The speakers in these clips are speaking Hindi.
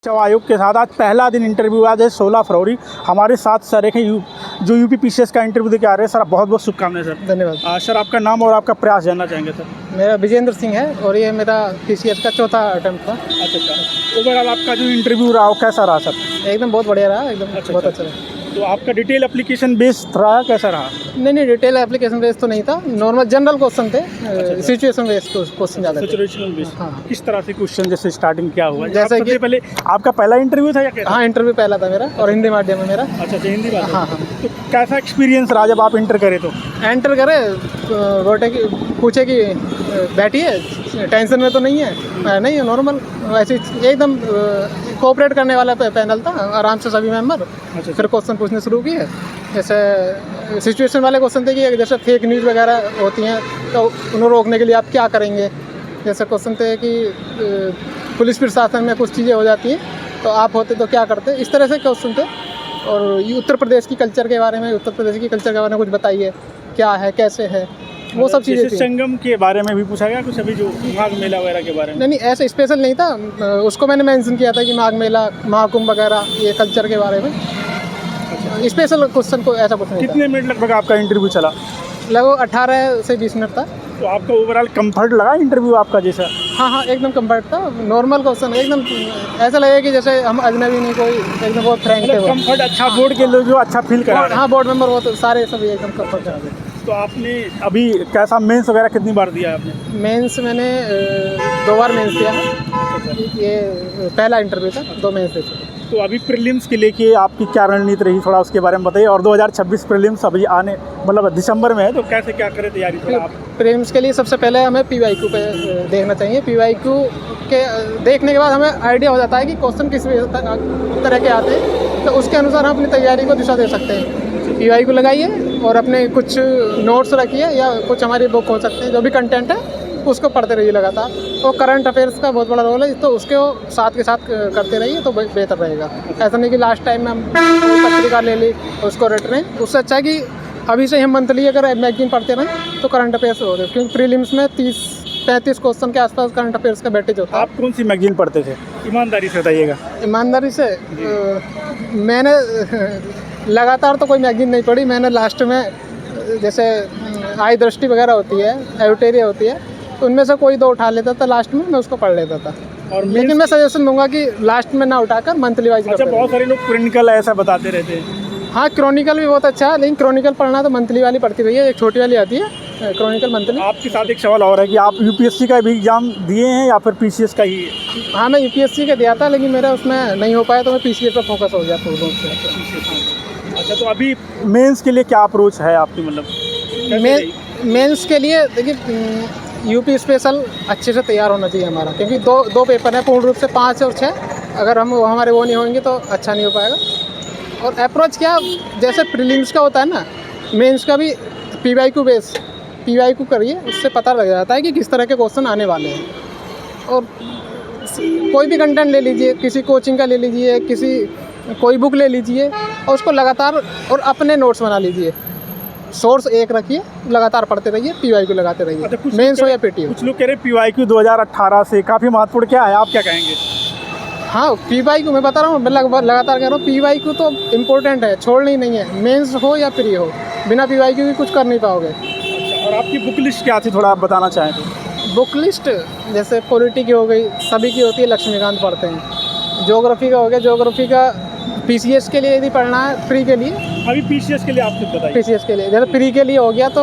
चुनाव आयोग के साथ आज पहला दिन इंटरव्यू आज है 16 फरवरी। हमारे साथ सर एक जो यूपी पीसीएस का इंटरव्यू देके आ रहे हैं। सर बहुत बहुत शुभकामनाएं सर। धन्यवाद। सर आपका नाम और आपका प्रयास जानना चाहेंगे सर। मेरा विजेंद्र सिंह है और ये मेरा पीसीएस का चौथा अटेम्प्ट था। अच्छा। ओवरऑल आपका जो इंटरव्यू रहा वो कैसा रहा सर? एकदम बहुत बढ़िया रहा, एकदम बहुत अच्छा रहा। तो आपका डिटेल एप्लीकेशन बेस्ड रहा, कैसा रहा? नहीं, डिटेल एप्लीकेशन बेस्ड तो नहीं था, नॉर्मल जनरल क्वेश्चन थे, सिचुएशन बेस्ड क्वेश्चन ज़्यादा थे। Situational based. हाँ। किस तरह से क्वेश्चन, जैसे स्टार्टिंग क्या हुआ? जैसे कि पहले आपका पहला इंटरव्यू था या कैसा? हाँ, इंटरव्यू पहला था मेरा और हिंदी माध्यम में मेरा। अच्छा, हिंदी बात। हाँ। तो कैसा एक्सपीरियंस रहा जब आप इंटर करे? तो एंटर करे, बोटे की पूछे कि बैठिए, टेंशन में तो नहीं है? नहीं है, नॉर्मल वैसे एकदम कोऑपरेट करने वाला पैनल था, आराम से सभी मेंबर। फिर क्वेश्चन पूछने शुरू किए। जैसे सिचुएशन वाले क्वेश्चन थे कि जैसे फेक न्यूज़ वगैरह होती हैं तो उन्हें रोकने के लिए आप क्या करेंगे। जैसे क्वेश्चन थे कि पुलिस प्रशासन में कुछ चीज़ें हो जाती हैं तो आप होते तो क्या करते, इस तरह से क्वेश्चन थे। और ये उत्तर प्रदेश की कल्चर के बारे में, उत्तर प्रदेश की कल्चर के बारे में कुछ बताइए, क्या है, कैसे है, वो सब चीज़ें थी। संगम के बारे में भी पूछा गया कुछ, अभी जो माघ मेला वगैरह के बारे में? नहीं, ऐसा स्पेशल नहीं था, उसको मैंने मेंशन किया था कि माघ मेला, महाकुंभ वगैरह, ये कल्चर के बारे में। स्पेशल क्वेश्चन को ऐसा कुछ नहीं था। कितने मिनट लगभग आपका इंटरव्यू चला? लगभग 18 से 20 मिनट था। तो आपका ओवरऑल कंफर्ट लगा इंटरव्यू आपका जैसा? हाँ, एकदम कंफर्ट था। नॉर्मल क्वेश्चन, एकदम ऐसा लगे कि जैसे हम अजनबी नहीं, कोई एकदम बहुत फ्रैंक थे। कंफर्ट अच्छा, बोर्ड के लोग जो अच्छा फील करा। हाँ, बोर्ड मेंबर वो तो सारे सभी एकदम कंफर्ट थे। तो आपने अभी कैसा मेंस वगैरह कितनी बार दिया आपने? मेंस मैंने 2 बार मेंस दिया है। ये पहला इंटरव्यू था, 2 मेंस थे। तो अभी प्रीलिम्स के लेके आपकी क्या रणनीति रही, थोड़ा उसके बारे में बताइए। और 2026 प्रीलिम्स अभी आने मतलब दिसंबर में है, तो कैसे क्या करें तैयारी थोड़ा आप? प्रीलिम्स के लिए सबसे पहले हमें PYQ पे देखना चाहिए। PYQ के देखने के बाद हमें आइडिया हो जाता है कि क्वेश्चन किस तरह के आते हैं, तो उसके अनुसार हम अपनी तैयारी को दिशा दे सकते हैं। PYQ लगाइए और अपने कुछ नोट्स रखिए या कुछ हमारी बुक हो सकते हैं, जो भी कंटेंट है उसको पढ़ते रहिए लगातार। और करंट अफेयर्स का बहुत बड़ा रोल है, तो उसके साथ के साथ करते रहिए तो बेहतर रहेगा। ऐसा नहीं कि लास्ट टाइम में हम पत्रिका ले ली उसको रट रहे हैं। उससे अच्छा है कि अभी से हम मंथली अगर मैगजीन पढ़ते रहें तो करंट अफेयर्स हो रहे, क्योंकि प्रीलिम्स में 30-35 क्वेश्चन के आसपास करंट अफेयर्स का वेटेज होता है। आप कौन सी मैगजीन पढ़ते थे, ईमानदारी से बताइएगा? ईमानदारी से मैंने लगातार तो कोई मैगजीन नहीं पढ़ी। मैंने लास्ट में जैसे आई दृष्टि वगैरह होती है, एडिटोरियल होती है, उनमें से कोई 2 उठा लेता था, लास्ट में मैं उसको पढ़ लेता था। और लेकिन मैं सजेशन दूंगा कि लास्ट में ना उठाकर मंथली वाइज। अच्छा, बहुत सारे लोग क्रॉनिकल ऐसा बताते रहते हैं। हाँ, क्रॉनिकल भी बहुत अच्छा है, लेकिन क्रॉनिकल पढ़ना तो मंथली वाली पढ़ती रही है, एक छोटी वाली आती है क्रॉनिकल मंथली। आपके साथ एक सवाल और है कि आप UPSC का भी एग्जाम दिए हैं या फिर PCS का ही? हाँ, मैं UPSC का दिया था, लेकिन मेरा उसमें नहीं हो पाया तो मैं PCS पर फोकस हो गया पूर्ण रूप से। अच्छा, तो अभी मेंस के लिए क्या अप्रोच है आपकी, मतलब? मेंस के लिए देखिए, यूपी स्पेशल अच्छे से तैयार होना चाहिए हमारा, क्योंकि दो पेपर हैं पूर्ण रूप से, 5 और 6। अगर हम हमारे वो नहीं होंगे तो अच्छा नहीं हो पाएगा। और अप्रोच क्या, जैसे प्रीलिम्स का होता है ना, मेंस का भी PYQ करिए, उससे पता लग जाता है कि किस तरह के क्वेश्चन आने वाले हैं। और कोई भी कंटेंट ले लीजिए, किसी कोचिंग का ले लीजिए, कोई बुक ले लीजिए और उसको लगातार और अपने नोट्स बना लीजिए। सोर्स एक रखिए, लगातार पढ़ते रहिए, PYQ लगाते रहिए। अच्छा, मेंस हो या PTO। कुछ लोग कह रहे हैं PYQ 2018 से काफ़ी महत्वपूर्ण, क्या है, आप क्या कहेंगे? हाँ, PYQ मैं बता रहा हूँ, लगातार कह रहा हूँ, PYQ तो इम्पोर्टेंट है, छोड़नी नहीं है। मेंस हो या प्री हो, बिना PYQ के कुछ कर नहीं पाओगे। अच्छा, और आपकी बुक लिस्ट क्या थी, थोड़ा आप बताना चाहें तो? बुक लिस्ट जैसे पॉलिटी की हो गई, सभी की होती है, लक्ष्मीकांत पढ़ते हैं। ज्योग्राफी का हो गया, ज्योग्राफी का PCS के लिए यदि पढ़ना है, प्री के लिए। अभी PCS के लिए आप कुछ बताइए। PCS के लिए, जैसे प्री के लिए हो गया तो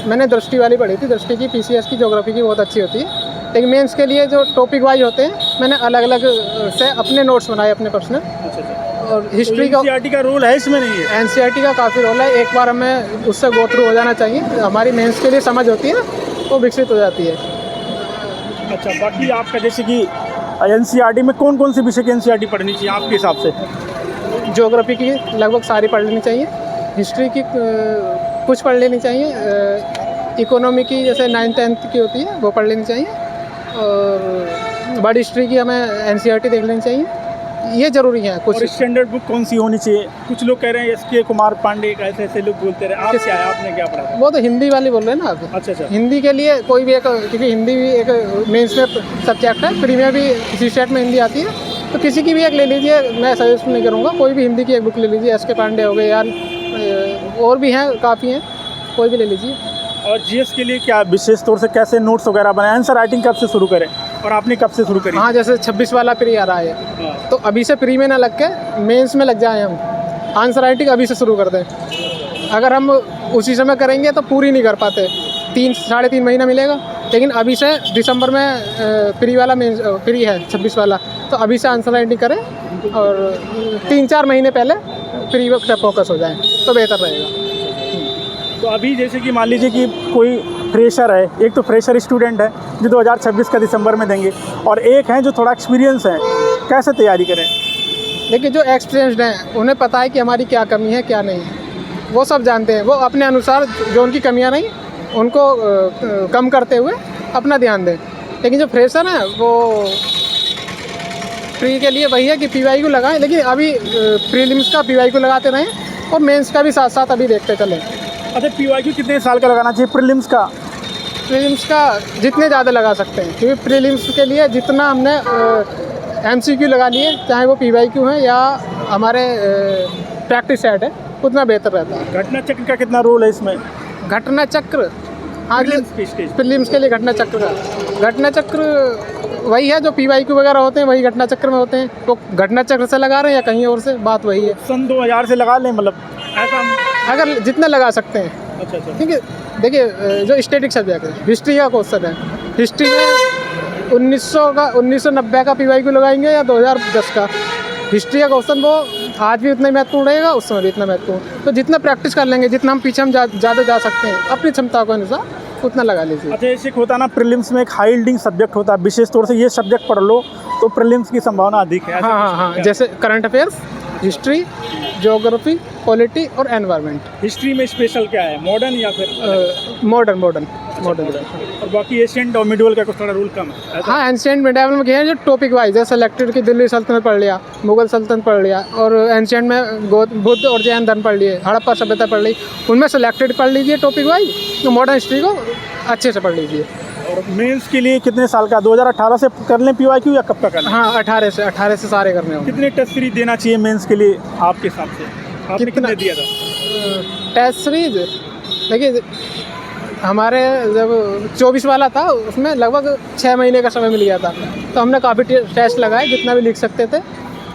मैंने दृष्टि वाली पढ़ी थी, दृष्टि की PCS की ज्योग्राफी की बहुत अच्छी होती है। लेकिन मेंस के लिए जो टॉपिक वाइज होते हैं, मैंने अलग अलग से अपने नोट्स बनाए, अपने पर्सनल। अच्छा। और हिस्ट्री का NCERT का रोल है इसमें? नहीं है, NCERT का काफ़ी रोल है। एक बार हमें उससे गो थ्रू हो जाना चाहिए, हमारी मेंस के लिए समझ होती है, वो विकसित हो जाती है। अच्छा, बाकी आपका जैसे कि NCERT में कौन कौन से विषय की NCERT पढ़नी चाहिए आपके हिसाब से? ज्योग्राफी की लगभग सारी पढ़ लेनी चाहिए, हिस्ट्री की कुछ पढ़ लेनी चाहिए, इकोनॉमी की जैसे 9th-10th की होती है वो पढ़ लेनी चाहिए, और बड़ी हिस्ट्री की हमें NCERT देख लेनी चाहिए। ये ज़रूरी है। कुछ स्टैंडर्ड बुक कौन सी होनी चाहिए? कुछ लोग कह रहे हैं SK कुमार पांडे, ऐसे ऐसे लोग बोलते रहे। आप क्या है, आपने क्या पढ़ा? वो तो हिंदी वाली बोल रहे हैं ना आप? अच्छा। हिंदी के लिए कोई भी एक, क्योंकि हिंदी भी एक मेंस में सब्जेक्ट है, प्री में भी CSET में हिंदी आती है, तो किसी की भी एक ले लीजिए, मैं सजेस्ट नहीं करूँगा, कोई भी हिंदी की एक बुक ले लीजिए, एस के पांडे हो गए यार, और भी हैं काफ़ी हैं, कोई भी ले लीजिए। और जीएस के लिए क्या विशेष तौर से कैसे नोट्स वगैरह बनाए, आंसर राइटिंग कब से शुरू करें और आपने कब से शुरू करी? हाँ, जैसे 26 वाला प्री आ रहा है, हाँ। तो अभी से प्री में ना लग के मेंस में लग जाए हम, आंसर राइटिंग अभी से शुरू कर दें। अगर हम उसी समय करेंगे तो पूरी नहीं कर पाते, 3-3.5 महीना मिलेगा, लेकिन अभी से दिसंबर में प्री वाला मेंस प्री है 26 वाला, तो अभी से आंसर राइटिंग करें और 3-4 महीने पहले प्री पे फोकस हो जाए तो बेहतर रहेगा। तो अभी जैसे कि मान लीजिए कि कोई फ्रेशर है, एक तो फ्रेशर स्टूडेंट है जो 2026 का दिसंबर में देंगे, और एक है जो थोड़ा एक्सपीरियंस है, कैसे तैयारी करें? देखिए, जो एक्सपीरियंस्ड हैं उन्हें पता है कि हमारी क्या कमी है क्या नहीं है, वो सब जानते हैं, वो अपने अनुसार जो उनकी कमियां नहीं उनको कम करते हुए अपना ध्यान दें। लेकिन जो फ्रेशर हैं वो प्री के लिए वही है कि PYQ लगाएं, लेकिन अभी प्रीलिम्स का PYQ लगाते रहें और मेंस का भी साथ साथ अभी देखते चलें। अच्छा, PYQ कितने साल का लगाना चाहिए? प्रीलिम्स का जितने ज़्यादा लगा सकते हैं, क्योंकि प्रीलिम्स के लिए जितना हमने MCQ लगा लिए, चाहे वो PYQ है या हमारे प्रैक्टिस सेट है, उतना बेहतर रहता है। घटना चक्र का कितना रोल है इसमें? घटना चक्र, हाँ, प्रीलिम्स के लिए घटना चक्र वही है जो PYQ वगैरह होते हैं, वही घटना चक्र में होते हैं। तो घटना चक्र से लगा रहे हैं या कहीं और से, बात वही है। सन 2000 से लगा लें, मतलब ऐसा अगर जितना लगा सकते हैं। अच्छा अच्छा, ठीक है। देखिए, जो स्टैटिक सब्जेक्ट है, हिस्ट्री का क्वेश्चन है, हिस्ट्री में 1990 का PYQ लगाएंगे या 2010 का, हिस्ट्री का क्वेश्चन वो आज भी उतना ही महत्वपूर्ण रहेगा, उस समय भी इतना महत्वपूर्ण। तो जितना प्रैक्टिस कर लेंगे, जितना हम पीछे हम ज़्यादा जा सकते हैं अपनी क्षमता के अनुसार, उतना लगा लीजिए। अच्छा, ऐसे होता ना, प्रीलिम्स में एक हाई यील्डिंग सब्जेक्ट होता है, विशेष तौर से ये सब्जेक्ट पढ़ लो तो प्रीलिम्स की संभावना अधिक है। हाँ, जैसे current affairs, history, geography, polity और एनवायरनमेंट। हिस्ट्री में स्पेशल क्या है, मॉडर्न या फिर मॉडर्न? और बाकी एशियंट और मिडिवल का कुछ थोड़ा रूल कम है? हाँ, एंशिएंट मिडिवल में क्या है, जो टॉपिक वाइज है, सेलेक्टेड की दिल्ली सल्तनत पढ़ लिया, मुगल सल्तनत पढ़ लिया, और एंशिएंट में बुद्ध और जैन धर्म पढ़ लिए, हड़प्पा सभ्यता पढ़ ली, उनमें सेलेक्टेड पढ़ लीजिए टॉपिक वाइज, तो मॉडर्न हिस्ट्री को अच्छे से पढ़ लीजिए। और मेंस के लिए कितने साल का, 2018 से कर लें PYQ या कब का करना? हाँ, 18 से सारे करने होंगे। कितने टेस्ट सीरीज देना चाहिए मेंस के लिए आपके हिसाब से? आपने कितने दिया था टेस्ट सीरीज? देखिए, हमारे जब 24 वाला था उसमें लगभग 6 महीने का समय मिल गया था, तो हमने काफ़ी टेस्ट लगाए, जितना भी लिख सकते थे।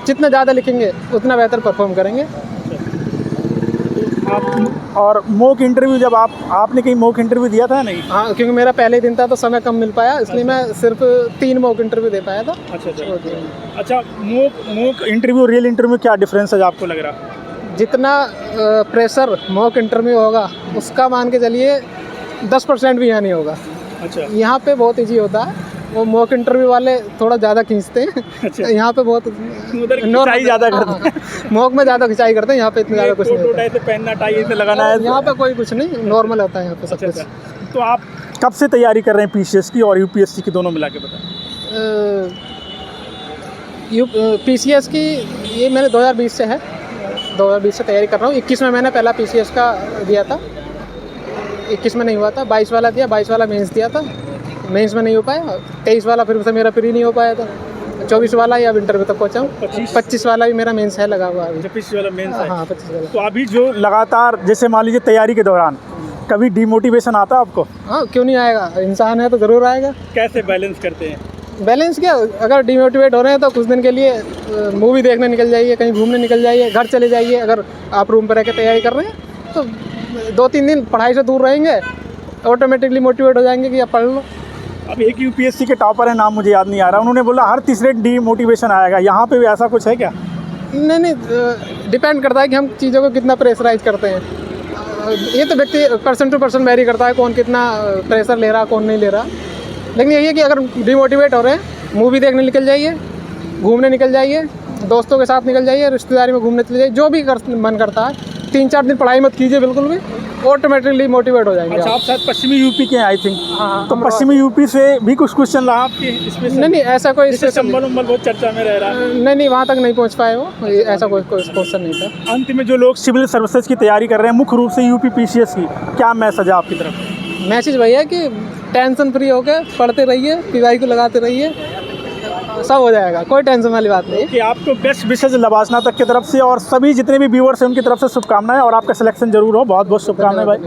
जितना ज़्यादा लिखेंगे उतना बेहतर परफॉर्म करेंगे। आप और मॉक इंटरव्यू, जब आपने कहीं मॉक इंटरव्यू दिया था? नहीं। हाँ, क्योंकि मेरा पहले ही दिन था तो समय कम मिल पाया, इसलिए मैं सिर्फ 3 मॉक इंटरव्यू दे पाया था। अच्छा, मॉक इंटरव्यू रियल इंटरव्यू क्या डिफरेंस है आपको लग रहा? जितना प्रेशर मॉक इंटरव्यू होगा उसका मान के चलिए 10% भी यहाँ नहीं होगा। अच्छा, यहाँ पे बहुत ईजी होता है, वो मॉक इंटरव्यू वाले थोड़ा ज़्यादा खींचते हैं। अच्छा। यहाँ पे बहुत खिंचाई ज़्यादा करते हैं। मॉक में ज़्यादा खिंचाई करते हैं, यहाँ पे इतना ज़्यादा कुछ नहीं होता है। पहनना, टाई से लगाना है, यहाँ पे कोई कुछ नहीं, नॉर्मल होता है यहाँ पे सब कुछ। तो आप कब से तैयारी कर रहे हैं PCS की और UPSC की, दोनों मिला के बताएं? PCS की ये मैंने 2020 से है, 2020 से तैयारी कर रहा हूँ। 21 में मैंने पहला PCS का दिया था, 21 में नहीं हुआ था, 22 वाला दिया, 22 वाला मेंस दिया था, मेंस में नहीं हो पाया, 23 वाला फिर से मेरा प्री नहीं हो पाया था, 24 वाला या विंटर में तक पहुँचा हूँ, 25 वाला भी मेरा मेंस है लगा हुआ है। 25 वाला मेंस है? हाँ, 25 वाला। तो अभी जो लगातार, जैसे मान लीजिए तैयारी के दौरान कभी डिमोटिवेशन आता है आपको? हाँ, क्यों नहीं आएगा, इंसान है तो ज़रूर आएगा। कैसे बैलेंस करते हैं? बैलेंस क्या, अगर डिमोटिवेट हो रहे हैं तो कुछ दिन के लिए मूवी देखने निकल जाइए, कहीं घूमने निकल जाइए, घर चले जाइए। अगर आप रूम पर रह के तैयारी कर रहे हैं तो 2-3 दिन पढ़ाई से दूर रहेंगे, ऑटोमेटिकली मोटिवेट हो जाएंगे कि आप पढ़ लो। अब एक UPSC के टॉपर है, नाम मुझे याद नहीं आ रहा, उन्होंने बोला हर तीसरे डिमोटिवेशन आएगा, यहाँ पे भी ऐसा कुछ है क्या? नहीं, डिपेंड करता है कि हम चीज़ों को कितना प्रेशराइज करते हैं। ये तो व्यक्ति पर्सन टू पर्सन वेरी करता है, कौन कितना प्रेशर ले रहा, कौन नहीं ले रहा। लेकिन यही है कि अगर डिमोटिवेट हो रहे हैं, मूवी देखने निकल जाइए, घूमने निकल जाइए, दोस्तों के साथ निकल जाइए, रिश्तेदारी में घूमने चले जाइए, जो भी मन करता है। 3-4 दिन पढ़ाई मत कीजिए बिल्कुल भी, ऑटोमेटिकली मोटिवेट हो जाएंगे। अच्छा, आप शायद पश्चिमी यूपी के हैं आई थिंक। हाँ, तो पश्चिमी यूपी से भी कुछ क्वेश्चन रहा आपके? नहीं, ऐसा कोई संबल बहुत चर्चा में रह रहा है। नहीं, वहाँ तक नहीं पहुँच पाए वो, ऐसा कोई क्वेश्चन नहीं था। अंत में जो लोग सिविल सर्विसेज की तैयारी कर रहे हैं, मुख्य रूप से UP PCS की, क्या मैसेज है आपकी तरफ? मैसेज वही है कि टेंशन फ्री होकर पढ़ते रहिए, PYQ लगाते रहिए, सब हो जाएगा, कोई टेंशन वाली बात नहीं। कि आपको बेस्ट विशेष लवासना तक की तरफ से और सभी जितने भी व्यूअर्स हैं उनकी तरफ से शुभकामनाएं और आपका सिलेक्शन जरूर हो। बहुत बहुत शुभकामनाएं भाई।